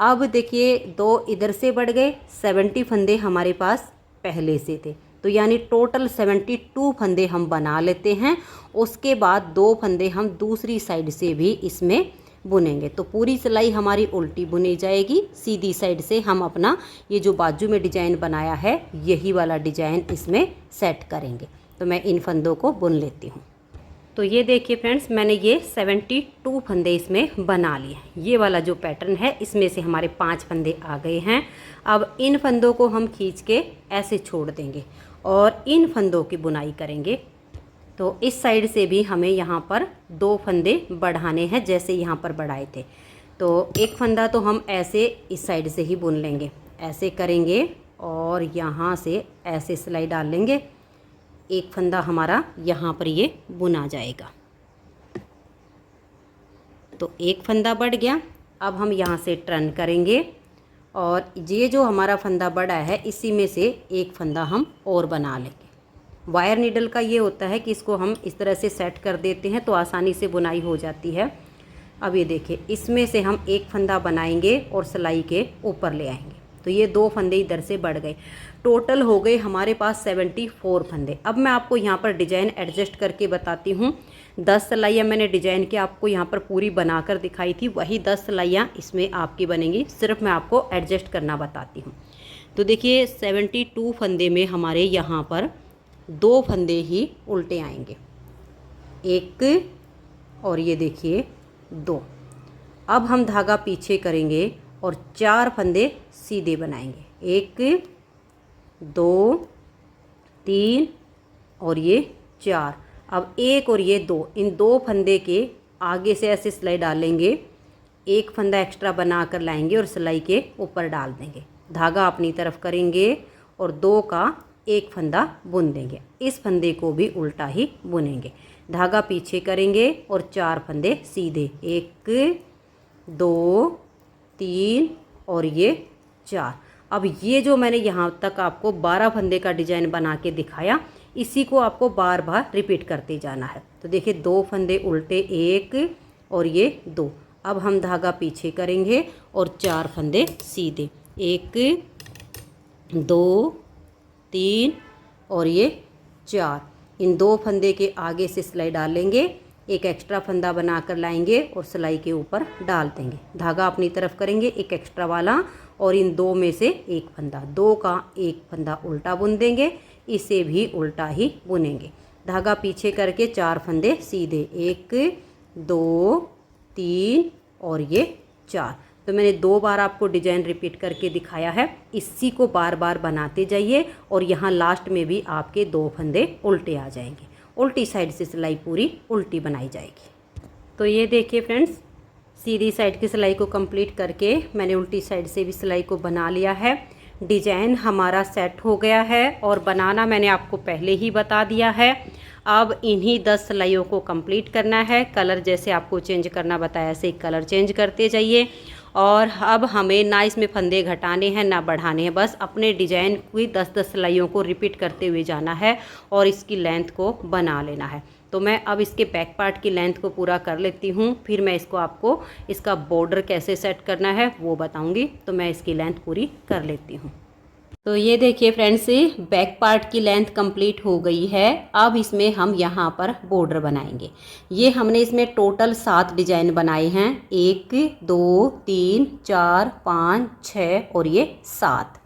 अब देखिए 2 इधर से बढ़ गए, 70 फंदे हमारे पास पहले से थे, तो यानी टोटल 72 फंदे हम बना लेते हैं। उसके बाद 2 फंदे हम दूसरी साइड से भी इसमें बुनेंगे। तो पूरी सिलाई हमारी उल्टी बुनी जाएगी, सीधी साइड से हम अपना ये जो बाजू में डिजाइन बनाया है यही वाला डिजाइन इसमें सेट करेंगे। तो मैं इन फंदों को बुन लेती हूँ। तो ये देखिए फ्रेंड्स, मैंने ये 72 फंदे इसमें बना लिए। ये वाला जो पैटर्न है इसमें से हमारे 5 फंदे आ गए हैं। अब इन फंदों को हम खींच के ऐसे छोड़ देंगे और इन फंदों की बुनाई करेंगे। तो इस साइड से भी हमें यहाँ पर 2 फंदे बढ़ाने हैं, जैसे यहाँ पर बढ़ाए थे। तो एक फंदा तो हम ऐसे इस साइड से ही बुन लेंगे, ऐसे करेंगे और यहाँ से ऐसे सिलाई डाल लेंगे। एक फंदा हमारा यहाँ पर ये बुना जाएगा। तो एक फंदा बढ़ गया। अब हम यहाँ से टर्न करेंगे और ये जो हमारा फंदा बढ़ा है इसी में से एक फंदा हम और बना लेंगे। वायर नीडल का ये होता है कि इसको हम इस तरह से सेट कर देते हैं तो आसानी से बुनाई हो जाती है। अब ये देखिए इसमें से हम एक फंदा बनाएंगे और सिलाई के ऊपर ले आएंगे। तो ये 2 फंदे इधर से बढ़ गए, टोटल हो गए हमारे पास 74 फंदे। अब मैं आपको यहाँ पर डिजाइन एडजस्ट करके बताती हूँ। 10 सिलाइयाँ मैंने डिजाइन के आपको यहाँ पर पूरी बनाकर दिखाई थी, वही 10 सिलाइयाँ इसमें आपकी बनेंगी, सिर्फ मैं आपको एडजस्ट करना बताती हूँ। तो देखिए 72 फंदे में हमारे यहाँ पर 2 फंदे ही उल्टे आएंगे, एक और ये देखिए 2। अब हम धागा पीछे करेंगे और 4 फंदे सीधे बनाएंगे, 1 2 3 और ये 4। अब 1 और ये 2, इन 2 फंदे के आगे से ऐसे सिलाई डालेंगे, एक फंदा एक्स्ट्रा बना कर लाएंगे और सिलाई के ऊपर डाल देंगे, धागा अपनी तरफ करेंगे और 2 का एक फंदा बुन देंगे। इस फंदे को भी उल्टा ही बुनेंगे, धागा पीछे करेंगे और 4 फंदे सीधे, 1 2 3 और ये 4। अब ये जो मैंने यहाँ तक आपको 12 फंदे का डिजाइन बना के दिखाया, इसी को आपको बार बार रिपीट करते जाना है। तो देखिए 2 फंदे उल्टे, 1 और ये 2। अब हम धागा पीछे करेंगे और 4 फंदे सीधे, 1 2 3 और ये 4। इन 2 फंदे के आगे से सिलाई डालेंगे, एक एक्स्ट्रा फंदा बनाकर लाएंगे और सिलाई के ऊपर डाल देंगे, धागा अपनी तरफ करेंगे एक एक्स्ट्रा वाला और इन 2 में से एक फंदा, 2 का एक फंदा उल्टा बुन देंगे, इसे भी उल्टा ही बुनेंगे, धागा पीछे करके 4 फंदे सीधे, 1 2 3 और ये 4। तो मैंने 2 बार आपको डिजाइन रिपीट करके दिखाया है, इसी को बार बार बनाते जाइए और यहाँ लास्ट में भी आपके 2 फंदे उल्टे आ जाएंगे, उल्टी साइड से सिलाई पूरी उल्टी बनाई जाएगी। तो ये देखिए फ्रेंड्स, सीधी साइड की सिलाई को कंप्लीट करके मैंने उल्टी साइड से भी सिलाई को बना लिया है। डिजाइन हमारा सेट हो गया है और बनाना मैंने आपको पहले ही बता दिया है। अब इन्हीं 10 सिलाइयों को कंप्लीट करना है, कलर जैसे आपको चेंज करना बताया ऐसे ही कलर चेंज करते जाइए। और अब हमें ना इसमें फंदे घटाने हैं ना बढ़ाने हैं, बस अपने डिजाइन की 10-10 सिलाइयों को रिपीट करते हुए जाना है और इसकी लेंथ को बना लेना है। तो मैं अब इसके बैक पार्ट की लेंथ को पूरा कर लेती हूँ, फिर मैं इसको आपको इसका बॉर्डर कैसे सेट करना है वो बताऊँगी। तो मैं इसकी लेंथ पूरी कर लेती हूँ। तो ये देखिए फ्रेंड्स, बैक पार्ट की लेंथ कंप्लीट हो गई है। अब इसमें हम यहाँ पर बॉर्डर बनाएंगे। ये हमने इसमें टोटल 7 डिजाइन बनाए हैं, 1 2 3 4 5 6 और ये 7।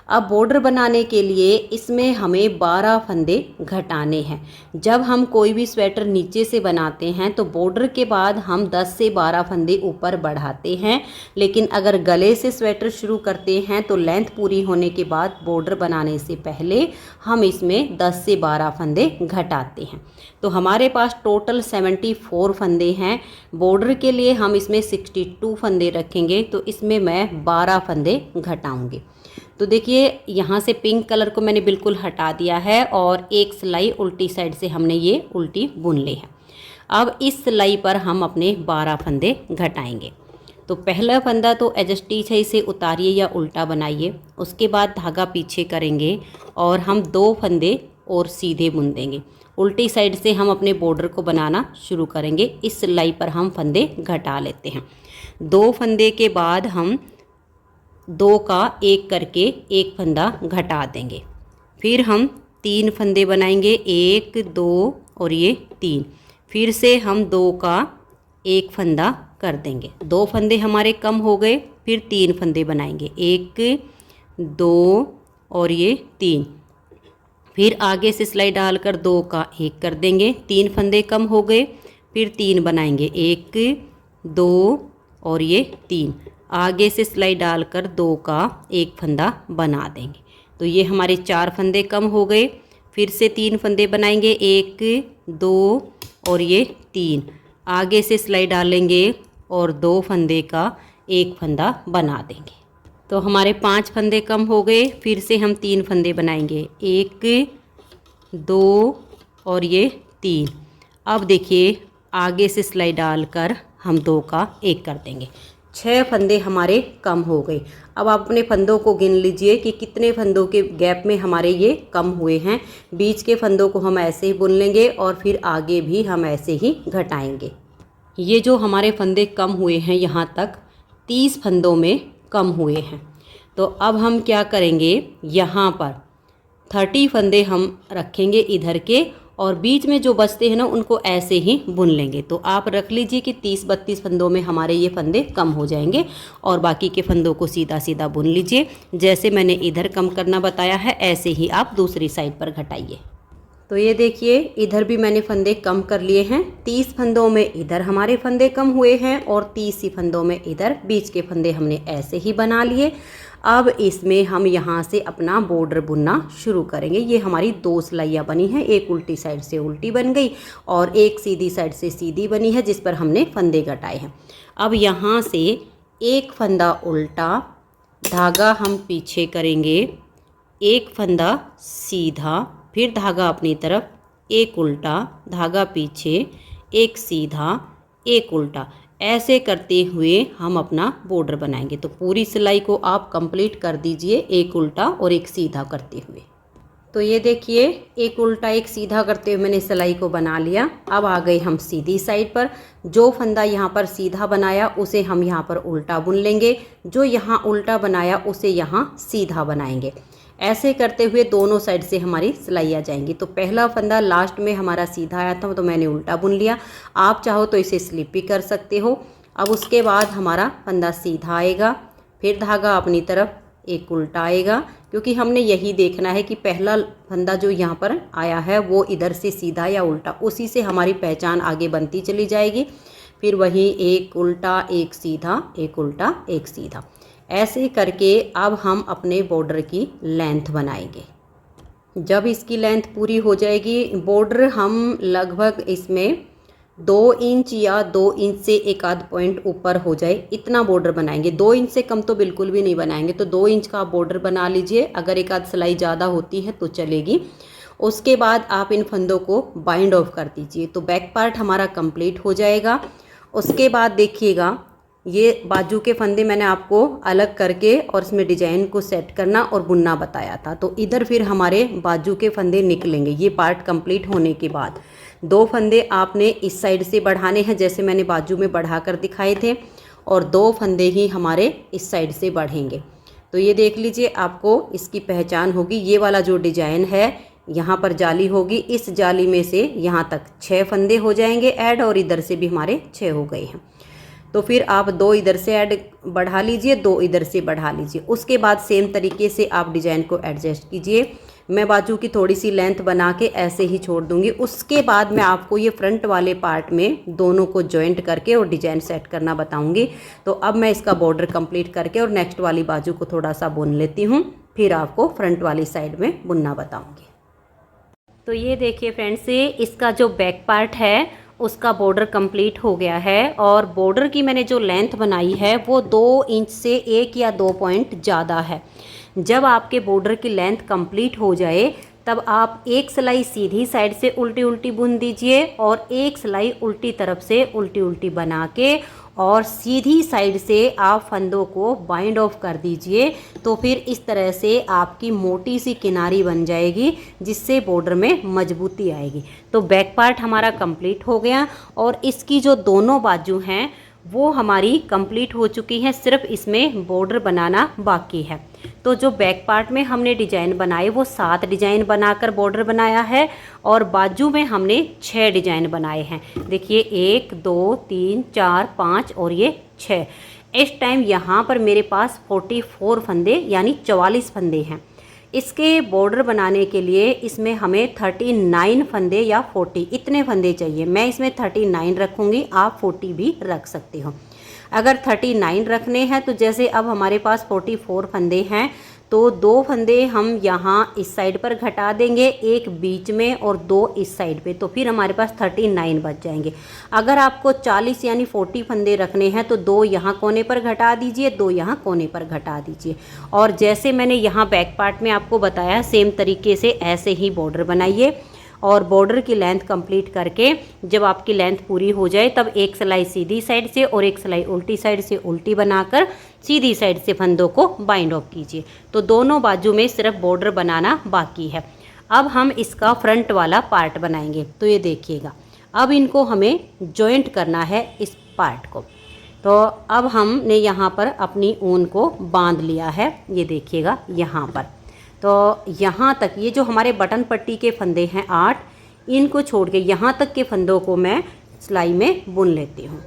अब बॉर्डर बनाने के लिए इसमें हमें 12 फंदे घटाने हैं। जब हम कोई भी स्वेटर नीचे से बनाते हैं तो बॉर्डर के बाद हम 10 से 12 फंदे ऊपर बढ़ाते हैं, लेकिन अगर गले से स्वेटर शुरू करते हैं तो लेंथ पूरी होने के बाद बॉर्डर बनाने से पहले हम इसमें 10 से 12 फंदे घटाते हैं। तो हमारे पास टोटल 74 फंदे हैं। बॉर्डर के लिए हम इसमें 62 फंदे रखेंगे, तो इसमें मैं 12 फंदे घटाऊँगी। तो देखिए यहाँ से पिंक कलर को मैंने बिल्कुल हटा दिया है और एक सिलाई उल्टी साइड से हमने ये उल्टी बुन ली है। अब इस सिलाई पर हम अपने 12 फंदे घटाएंगे। तो पहला फंदा तो एडजस्टी है, इसे उतारिए या उल्टा बनाइए। उसके बाद धागा पीछे करेंगे और हम 2 फंदे और सीधे बुन देंगे। उल्टी साइड से हम अपने बॉर्डर को बनाना शुरू करेंगे। इस सिलाई पर हम फंदे घटा लेते हैं। 2 फंदे के बाद हम 2 का एक करके एक फंदा घटा देंगे। फिर हम 3 फंदे बनाएंगे, 1 2 और ये 3। फिर से हम 2 का एक फंदा कर देंगे। 2 फंदे हमारे कम हो गए, फिर 3 फंदे बनाएंगे, 1 2 और ये 3। फिर आगे से सिलाई डालकर 2 का एक कर देंगे, 3 फंदे कम हो गए, फिर 3 बनाएंगे, 1 2 और ये 3। आगे से सिलाई डालकर 2 का एक फंदा बना देंगे। तो ये हमारे 4 फंदे कम हो गए। फिर से 3 फंदे बनाएंगे, 1 2 और ये 3। आगे से सिलाई डालेंगे और 2 फंदे का एक फंदा बना देंगे। तो हमारे 5 फंदे कम हो गए। फिर से हम 3 फंदे बनाएंगे, 1 2 और ये 3। अब देखिए आगे से सिलाई डालकर हम 2 का एक कर देंगे। 6 फंदे हमारे कम हो गए। अब आप अपने फंदों को गिन लीजिए कि कितने फंदों के गैप में हमारे ये कम हुए हैं। बीच के फंदों को हम ऐसे ही बुन लेंगे और फिर आगे भी हम ऐसे ही घटाएंगे। ये जो हमारे फंदे कम हुए हैं यहाँ तक 30 फंदों में कम हुए हैं। तो अब हम क्या करेंगे, यहाँ पर 30 फंदे हम रखेंगे इधर के और बीच में जो बचते हैं ना उनको ऐसे ही बुन लेंगे। तो आप रख लीजिए कि 30-32 फंदों में हमारे ये फंदे कम हो जाएंगे और बाकी के फंदों को सीधा सीधा बुन लीजिए। जैसे मैंने इधर कम करना बताया है ऐसे ही आप दूसरी साइड पर घटाइए। तो ये देखिए इधर भी मैंने फंदे कम कर लिए हैं। 30 फंदों में इधर हमारे फंदे कम हुए हैं और 30 ही फंदों में इधर बीच के फंदे हमने ऐसे ही बना लिए। अब इसमें हम यहाँ से अपना बॉर्डर बुनना शुरू करेंगे। ये हमारी 2 सिलाइयाँ बनी हैं, एक उल्टी साइड से उल्टी बन गई और एक सीधी साइड से सीधी बनी है जिस पर हमने फंदे घटाए हैं। अब यहाँ से एक फंदा उल्टा, धागा हम पीछे करेंगे, एक फंदा सीधा, फिर धागा अपनी तरफ, एक उल्टा, धागा पीछे, एक सीधा, एक उल्टा, ऐसे करते हुए हम अपना बॉर्डर बनाएंगे। तो पूरी सिलाई को आप कंप्लीट कर दीजिए एक उल्टा और एक सीधा करते हुए। तो ये देखिए एक उल्टा एक सीधा करते हुए मैंने सिलाई को बना लिया। अब आ गए हम सीधी साइड पर। जो फंदा यहाँ पर सीधा बनाया उसे हम यहाँ पर उल्टा बुन लेंगे, जो यहाँ उल्टा बनाया उसे यहाँ सीधा बनाएंगे। ऐसे करते हुए दोनों साइड से हमारी सिलाई आ जाएंगी। तो पहला फंदा लास्ट में हमारा सीधा आया था तो मैंने उल्टा बुन लिया। आप चाहो तो इसे स्लिप भी कर सकते हो। अब उसके बाद हमारा फंदा सीधा आएगा, फिर धागा अपनी तरफ, एक उल्टा आएगा, क्योंकि हमने यही देखना है कि पहला फंदा जो यहाँ पर आया है वो इधर से सीधा या उल्टा, उसी से हमारी पहचान आगे बनती चली जाएगी। फिर वही एक उल्टा एक सीधा, एक उल्टा एक सीधा, ऐसे करके अब हम अपने बॉर्डर की लेंथ बनाएंगे। जब इसकी लेंथ पूरी हो जाएगी, बॉर्डर हम लगभग इसमें 2 इंच या 2 इंच से एक आध पॉइंट ऊपर हो जाए इतना बॉर्डर बनाएंगे। 2 इंच से कम तो बिल्कुल भी नहीं बनाएंगे। तो 2 इंच का बॉर्डर बना लीजिए। अगर एक आध सिलाई ज़्यादा होती है तो चलेगी। उसके बाद आप इन फंदों को बाइंड ऑफ कर दीजिए। तो बैक पार्ट हमारा कंप्लीट हो जाएगा। उसके बाद देखिएगा ये बाजू के फंदे मैंने आपको अलग करके और इसमें डिजाइन को सेट करना और बुनना बताया था। तो इधर फिर हमारे बाजू के फंदे निकलेंगे। ये पार्ट कंप्लीट होने के बाद 2 फंदे आपने इस साइड से बढ़ाने हैं जैसे मैंने बाजू में बढ़ा कर दिखाए थे, और 2 फंदे ही हमारे इस साइड से बढ़ेंगे। तो ये देख लीजिए, आपको इसकी पहचान होगी। ये वाला जो डिजाइन है यहाँ पर जाली होगी, इस जाली में से यहाँ तक 6 फंदे हो जाएंगे ऐड, और इधर से भी हमारे 6 हो गए हैं। तो फिर आप 2 इधर से ऐड बढ़ा लीजिए, 2 इधर से बढ़ा लीजिए। उसके बाद सेम तरीके से आप डिजाइन को एडजस्ट कीजिए। मैं बाजू की थोड़ी सी लेंथ बना के ऐसे ही छोड़ दूंगी। उसके बाद मैं आपको ये फ्रंट वाले पार्ट में दोनों को जॉइंट करके और डिजाइन सेट करना बताऊंगी। तो अब मैं इसका बॉर्डर कंप्लीट करके और नेक्स्ट वाली बाजू को थोड़ा सा बुन लेती हूँ, फिर आपको फ्रंट वाली साइड में बुनना बताऊंगी। तो ये देखिए फ्रेंड्स, इसका जो बैक पार्ट है उसका बॉर्डर कंप्लीट हो गया है, और बॉर्डर की मैंने जो लेंथ बनाई है वो 2 इंच से 1 या 2 पॉइंट ज़्यादा है। जब आपके बॉर्डर की लेंथ कंप्लीट हो जाए तब आप एक सिलाई सीधी साइड से उल्टी उल्टी बुन दीजिए और एक सिलाई उल्टी तरफ से उल्टी उल्टी बना के और सीधी साइड से आप फंदों को बाइंड ऑफ कर दीजिए। तो फिर इस तरह से आपकी मोटी सी किनारी बन जाएगी जिससे बॉर्डर में मजबूती आएगी। तो बैक पार्ट हमारा कंप्लीट हो गया और इसकी जो दोनों बाजू हैं वो हमारी कंप्लीट हो चुकी हैं, सिर्फ इसमें बॉर्डर बनाना बाकी है। तो जो बैक पार्ट में हमने डिजाइन बनाए वो 7 डिजाइन बनाकर बॉर्डर बनाया है और बाजू में हमने 6 डिजाइन बनाए हैं। देखिए 1 2 3 4 5 और ये 6। इस टाइम यहाँ पर मेरे पास 44 फंदे यानी 44 फंदे हैं। इसके बॉर्डर बनाने के लिए इसमें हमें 39 फंदे या 40 इतने फंदे चाहिए। मैं इसमें 39 रखूँगी, आप 40 भी रख सकते हो। अगर 39 रखने हैं तो जैसे अब हमारे पास 44 फंदे हैं तो 2 फंदे हम यहाँ इस साइड पर घटा देंगे, एक बीच में और 2 इस साइड पे, तो फिर हमारे पास 39 बच जाएंगे। अगर आपको 40 यानी 40 फंदे रखने हैं तो 2 यहाँ कोने पर घटा दीजिए, 2 यहाँ कोने पर घटा दीजिए। और जैसे मैंने यहाँ बैक पार्ट में आपको बताया सेम तरीके से ऐसे ही बॉर्डर बनाइए। और बॉर्डर की लेंथ कंप्लीट करके जब आपकी लेंथ पूरी हो जाए तब एक सिलाई सीधी साइड से और एक सिलाई उल्टी साइड से उल्टी बनाकर सीधी साइड से फंदों को बाइंड ऑफ कीजिए। तो दोनों बाजू में सिर्फ बॉर्डर बनाना बाकी है। अब हम इसका फ्रंट वाला पार्ट बनाएंगे। तो ये देखिएगा, अब इनको हमें जॉइंट करना है इस पार्ट को। तो अब हमने यहाँ पर अपनी ऊन को बांध लिया है, ये देखिएगा यहाँ पर। तो यहाँ तक ये जो हमारे बटन पट्टी के फंदे हैं 8, इनको छोड़ के यहाँ तक के फंदों को मैं सिलाई में बुन लेती हूँ।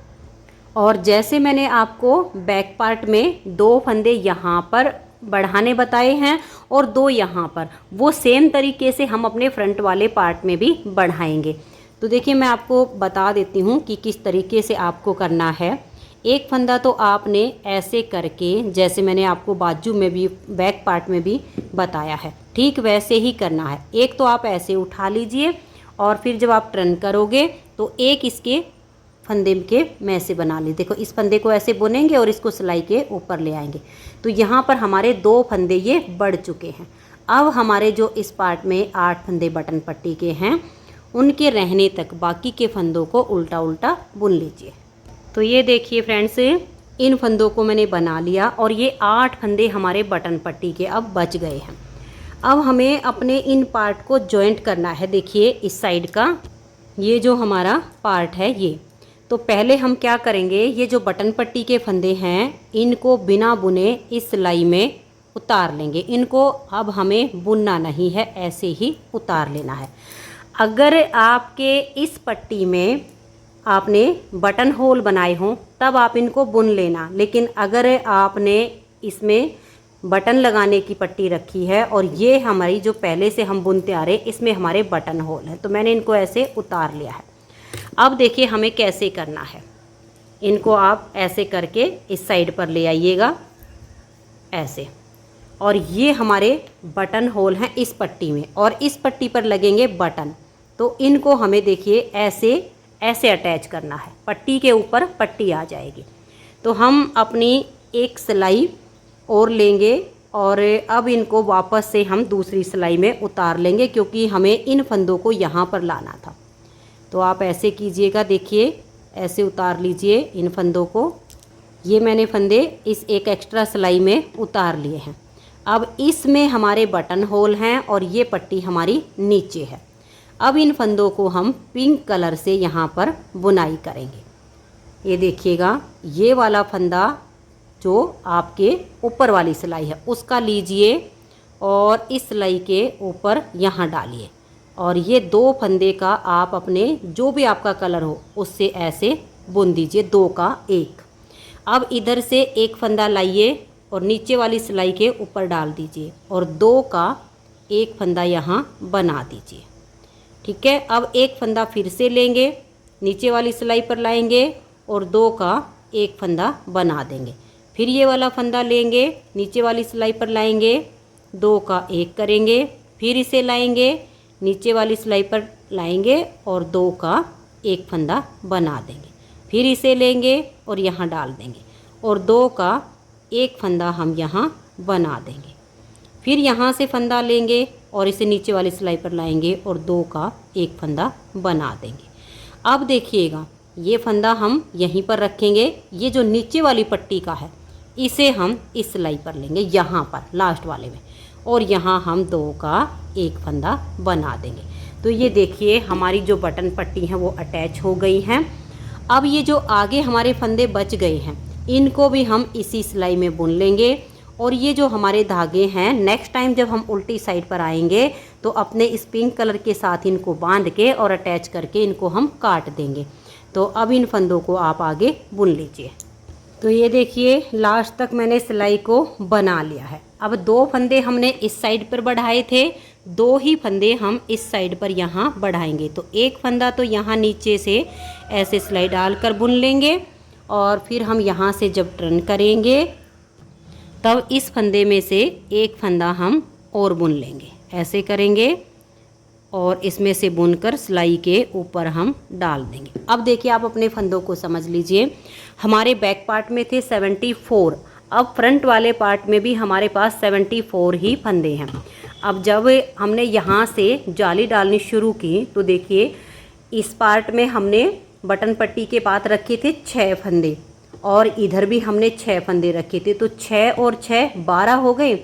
और जैसे मैंने आपको बैक पार्ट में 2 फंदे यहाँ पर बढ़ाने बताए हैं और 2 यहाँ पर, वो सेम तरीके से हम अपने फ्रंट वाले पार्ट में भी बढ़ाएंगे। तो देखिए मैं आपको बता देती हूँ कि किस तरीके से आपको करना है। एक फंदा तो आपने ऐसे करके, जैसे मैंने आपको बाजू में भी बैक पार्ट में भी बताया है, ठीक वैसे ही करना है। एक तो आप ऐसे उठा लीजिए और फिर जब आप टर्न करोगे तो एक इसके फंदे के में से बना ली। देखो इस फंदे को ऐसे बुनेंगे और इसको सिलाई के ऊपर ले आएंगे। तो यहाँ पर हमारे 2 फंदे ये बढ़ चुके हैं। अब हमारे जो इस पार्ट में 8 फंदे बटन पट्टी के हैं, उनके रहने तक बाकी के फंदों को उल्टा उल्टा बुन लीजिए। तो ये देखिए फ्रेंड्स, इन फंदों को मैंने बना लिया और ये 8 फंदे हमारे बटन पट्टी के अब बच गए हैं। अब हमें अपने इन पार्ट को जॉइंट करना है। देखिए इस साइड का ये जो हमारा पार्ट है ये, तो पहले हम क्या करेंगे, ये जो बटन पट्टी के फंदे हैं इनको बिना बुने इस सिलाई में उतार लेंगे। इनको अब हमें बुनना नहीं है, ऐसे ही उतार लेना है। अगर आपके इस पट्टी में आपने बटन होल बनाए हों तब आप इनको बुन लेना, लेकिन अगर आपने इसमें बटन लगाने की पट्टी रखी है और ये हमारी जो पहले से हम बुनते आ रहे इसमें हमारे बटन होल हैं, तो मैंने इनको ऐसे उतार लिया है। अब देखिए हमें कैसे करना है। इनको आप ऐसे करके इस साइड पर ले आइएगा ऐसे, और ये हमारे बटन होल हैं इस पट्टी में और इस पट्टी पर लगेंगे बटन। तो इनको हमें देखिए ऐसे ऐसे अटैच करना है, पट्टी के ऊपर पट्टी आ जाएगी। तो हम अपनी एक सिलाई और लेंगे और अब इनको वापस से हम दूसरी सिलाई में उतार लेंगे, क्योंकि हमें इन फंदों को यहाँ पर लाना था। तो आप ऐसे कीजिएगा, देखिए ऐसे उतार लीजिए इन फंदों को। ये मैंने फंदे इस एक एक्स्ट्रा सिलाई में उतार लिए हैं। अब इसमें हमारे बटन होल हैं और ये पट्टी हमारी नीचे है। अब इन फंदों को हम पिंक कलर से यहाँ पर बुनाई करेंगे। ये देखिएगा, ये वाला फंदा जो आपके ऊपर वाली सिलाई है उसका लीजिए और इस सिलाई के ऊपर यहाँ डालिए, और ये 2 फंदे का आप अपने जो भी आपका कलर हो उससे ऐसे बुन दीजिए, 2 का 1। अब इधर से एक फंदा लाइए और नीचे वाली सिलाई के ऊपर डाल दीजिए और 2 का 1 फंदा यहाँ बना दीजिए। ठीक है, अब एक फंदा फिर से लेंगे, नीचे वाली सिलाई पर लाएंगे और 2 का 1 फंदा बना देंगे। फिर ये वाला फंदा लेंगे, नीचे वाली सिलाई पर लाएंगे, 2 का 1 करेंगे, फिर इसे लाएंगे, नीचे वाली सिलाई पर लाएंगे और 2 का 1 फंदा बना देंगे। फिर इसे लेंगे और यहाँ डाल देंगे और 2 का 1 फंदा हम यहाँ बना देंगे। फिर यहाँ से फंदा लेंगे और इसे नीचे वाली सिलाई पर लाएंगे और 2 का 1 फंदा बना देंगे। अब देखिएगा, ये फंदा हम यहीं पर रखेंगे। ये जो नीचे वाली पट्टी का है इसे हम इस सिलाई पर लेंगे, यहाँ पर लास्ट वाले में, और यहाँ हम 2 का 1 फंदा बना देंगे। तो ये देखिए हमारी जो बटन पट्टी हैं वो अटैच हो गई हैं। अब ये जो आगे हमारे फंदे बच गए हैं इनको भी हम इसी सिलाई में बुन लेंगे, और ये जो हमारे धागे हैं नेक्स्ट टाइम जब हम उल्टी साइड पर आएंगे तो अपने इस पिंक कलर के साथ इनको बांध के और अटैच करके इनको हम काट देंगे। तो अब इन फंदों को आप आगे बुन लीजिए। तो ये देखिए लास्ट तक मैंने सिलाई को बना लिया है। अब 2 फंदे हमने इस साइड पर बढ़ाए थे, 2 ही फंदे हम इस साइड पर यहाँ बढ़ाएंगे। तो 1 फंदा तो यहाँ नीचे से ऐसे सिलाई डालकर बुन लेंगे और फिर हम यहाँ से जब टर्न करेंगे तब इस फंदे में से 1 फंदा हम और बुन लेंगे, ऐसे करेंगे और इसमें से बुनकर सिलाई के ऊपर हम डाल देंगे। अब देखिए आप अपने फंदों को समझ लीजिए। हमारे बैक पार्ट में थे 74, अब फ्रंट वाले पार्ट में भी हमारे पास 74 ही फंदे हैं। अब जब हमने यहाँ से जाली डालनी शुरू की तो देखिए इस पार्ट में हमने बटन पट्टी के पास रखे थे 6 फंदे और इधर भी हमने 6 फंदे रखे थे, तो 6 और 6 12 हो गए।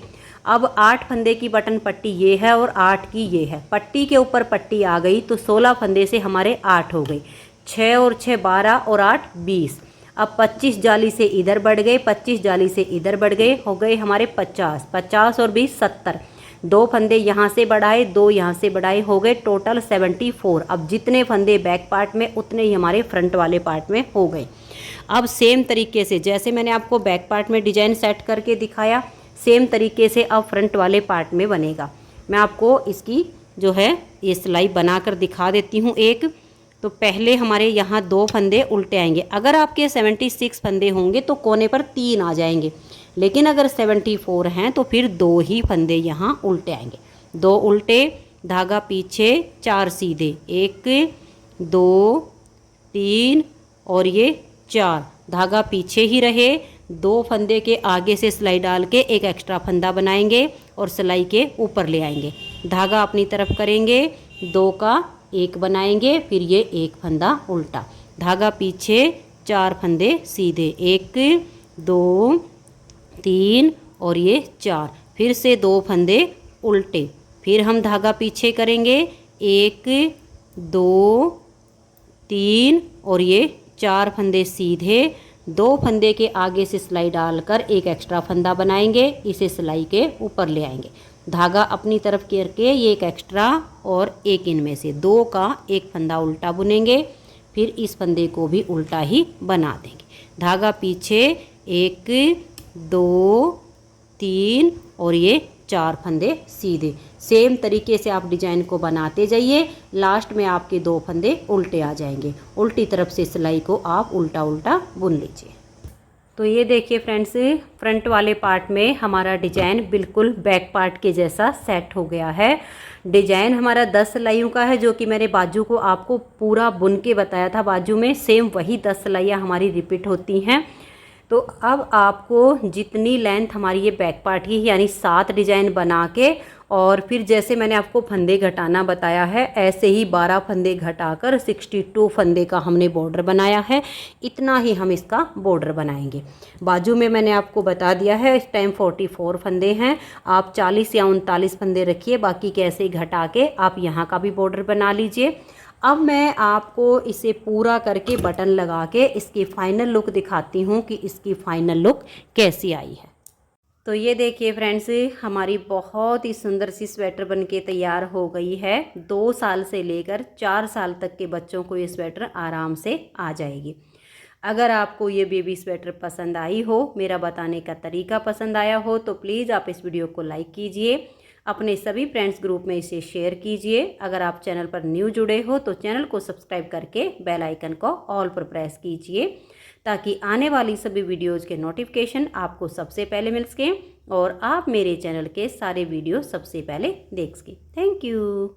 अब 8 फंदे की बटन पट्टी ये है और 8 की ये है, पट्टी के ऊपर पट्टी आ गई तो 16 फंदे से हमारे 8 हो गए, 6 और 6 12 और 8 20। अब 25 जाली से इधर बढ़ गए, 25 जाली से इधर बढ़ गए, हो गए हमारे 50, 50 और 20 70। 2 फंदे यहाँ से बढ़ाए, 2 यहाँ से बढ़ाए, हो गए टोटल 74। अब जितने फंदे बैक पार्ट में उतने ही हमारे फ्रंट वाले पार्ट में हो गए। अब सेम तरीके से जैसे मैंने आपको बैक पार्ट में डिजाइन सेट करके दिखाया सेम तरीके से अब फ्रंट वाले पार्ट में बनेगा। मैं आपको इसकी जो है ये सिलाई बनाकर दिखा देती हूँ एक। तो पहले हमारे यहाँ 2 फंदे उल्टे आएंगे। अगर आपके 76 फंदे होंगे तो कोने पर 3 आ जाएंगे, लेकिन अगर 74 हैं तो फिर 2 ही फंदे यहाँ उल्टे आएंगे। 2 उल्टे, धागा पीछे, 4 सीधे, 1 2 3 और ये 4, धागा पीछे ही रहे। 2 फंदे के आगे से सिलाई डाल के एक एक्स्ट्रा फंदा बनाएंगे और सिलाई के ऊपर ले आएंगे। धागा अपनी तरफ करेंगे, 2 का 1 बनाएंगे, फिर ये 1 फंदा उल्टा, धागा पीछे, 4 फंदे सीधे, 1 2 3 और ये 4, फिर से 2 फंदे उल्टे, फिर हम धागा पीछे करेंगे, 1 2 3 और ये 4 फंदे सीधे। 2 फंदे के आगे से सिलाई डालकर एक एक्स्ट्रा फंदा बनाएंगे, इसे सिलाई के ऊपर ले आएंगे। धागा अपनी तरफ करके ये एक एक्स्ट्रा और एक इनमें से 2 का 1 फंदा उल्टा बुनेंगे, फिर इस फंदे को भी उल्टा ही बना देंगे। धागा पीछे, 1 2 3 और ये 4 फंदे सीधे। सेम तरीके से आप डिजाइन को बनाते जाइए, लास्ट में आपके 2 फंदे उल्टे आ जाएंगे। उल्टी तरफ से सिलाई को आप उल्टा उल्टा बुन लीजिए। तो ये देखिए फ्रेंड्स, फ्रंट वाले पार्ट में हमारा डिजाइन बिल्कुल बैक पार्ट के जैसा सेट हो गया है। डिजाइन हमारा 10 सिलाइयों का है, जो कि मैंने बाजू को आपको पूरा बुन के बताया था। बाजू में सेम वही 10 सिलाइयाँ हमारी रिपीट होती हैं। तो अब आपको जितनी लेंथ हमारी ये बैक पार्ट की, यानी 7 डिजाइन बना के, और फिर जैसे मैंने आपको फंदे घटाना बताया है, ऐसे ही 12 फंदे घटाकर 62 फंदे का हमने बॉर्डर बनाया है। इतना ही हम इसका बॉर्डर बनाएंगे। बाजू में मैंने आपको बता दिया है, इस टाइम 44 फंदे हैं, आप 40 या 39 फंदे रखिए, बाकी कैसे घटा के आप यहाँ का भी बॉर्डर बना लीजिए। अब मैं आपको इसे पूरा करके बटन लगा के इसकी फाइनल लुक दिखाती हूँ कि इसकी फाइनल लुक कैसी आई है। तो ये देखिए फ्रेंड्स, हमारी बहुत ही सुंदर सी स्वेटर बनके तैयार हो गई है। 2 साल से लेकर 4 साल तक के बच्चों को ये स्वेटर आराम से आ जाएगी। अगर आपको ये बेबी स्वेटर पसंद आई हो, मेरा बताने का तरीका पसंद आया हो, तो प्लीज़ आप इस वीडियो को लाइक कीजिए, अपने सभी फ्रेंड्स ग्रुप में इसे शेयर कीजिए। अगर आप चैनल पर न्यू जुड़े हो तो चैनल को सब्सक्राइब करके बेल आइकन को ऑल पर प्रेस कीजिए, ताकि आने वाली सभी वीडियोज़ के नोटिफिकेशन आपको सबसे पहले मिल सकें और आप मेरे चैनल के सारे वीडियो सबसे पहले देख सकें। Thank you.